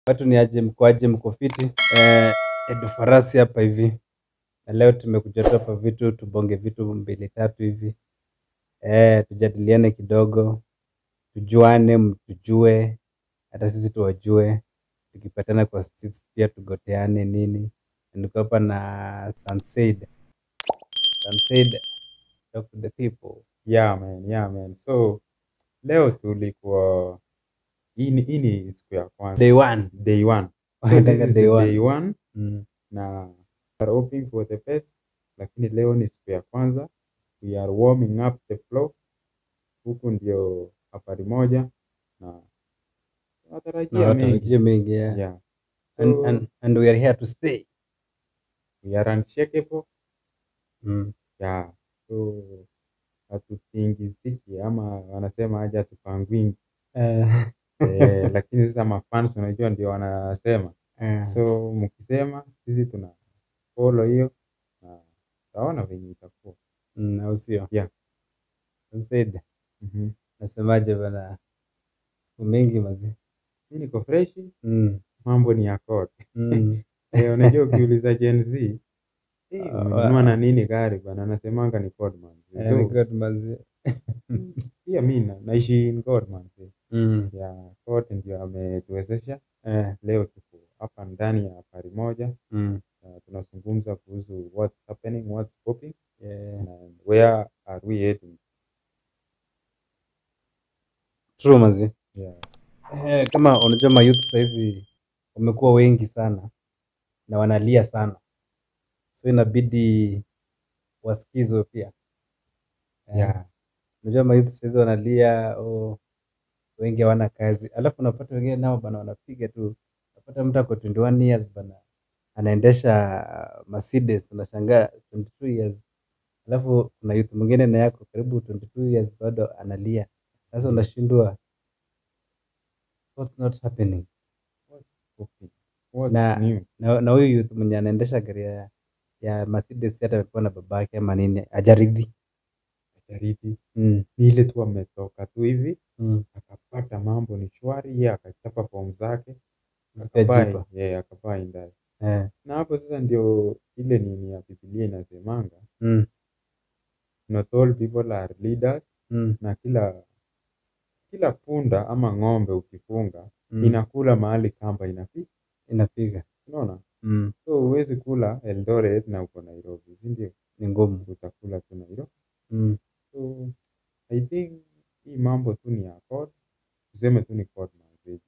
Watu ni aje, mkoaje, mko fiti? Edu Farasi hapa hivi. Na leo tumekuja tu hapa vitu tubonge vitu mbili tatu hivi. Tujadiliane kidogo, tujuane, mtujue, hata sisi tuwajue. Tukipatana kwa streets pia tugoteane nini. Niko hapa na Sunsaid. Sunsaid, talk to the people. Yeah man, yeah man. So leo tulikuwa hii ni siku ya kwanza. Day one. Day one. So this Wanaitanga is day the one. day one Mm. na we are hoping for the best. Lakini leo ni siku ya kwanza. We are warming up the floor. Huku ndio habari moja na Na tunatarajia mengi. watarajia mengi, yeah. Yeah. And we are here to stay. We are unshakable. Mm. Yeah. So hatutingiziki ama wanasema aje hatupangwingi. Lakini sasa mafans unajua ndio wanasema. So mkisema sisi tuna follow hiyo na taona venye itakuwa. Au sio? Yeah. Sunsaid. Nasemaje bana? Siku mingi mazi. Mimi niko fresh. Mm. Mambo ni ya code. Mm. Unajua ukiuliza Gen Z, umenunua na nini gari bana? Anasemanga ni code man. Ni good mazi. Pia mimi naishi in code man. Mm. Yeah, code ndio ametuwezesha. Leo tuko hapa ndani ya habari moja. Mm. Tunazungumza kuhusu what's happening, what's popping, Yeah. and where are we heading. True mazi. Yeah. Kama unajua mayouth saizi wamekuwa wengi sana na wanalia sana, so inabidi wasikizwe pia. Yeah. Unajua mayouth saizi wanalia, wengi hawana kazi, alafu unapata wengine nao bana wanapiga tu. Unapata mtu ako 21 years bana anaendesha Mercedes, unashangaa 22 years. Alafu kuna youth mwingine na yako karibu 22 years bado analia. Sasa unashindwa what's not happening. What's popping? What's Na new? na huyu youth mwenye anaendesha gari ya Mercedes hata amekuwa na babake ama nini ajaridhi. Ajarithi. Mm. Ni ile tu ametoka tu hivi. Mm. Akapata mambo ni shwari, yeye akachapa form zake. Zikajipa. Akabai ndani. Na hapo sasa ndio ile nini ya Biblia inasemanga. Mm. Not all people are leaders. Mm. Na kila punda ama ng'ombe ukifunga Mm. inakula mahali kamba Inapiga. unaona? Mm. So huwezi kula Eldoret na uko Nairobi, si ndio? Ni ngumu. Utakula tu Nairobi. Mm. So I think hii mambo tu ni ya code. Tuseme tu ni code man.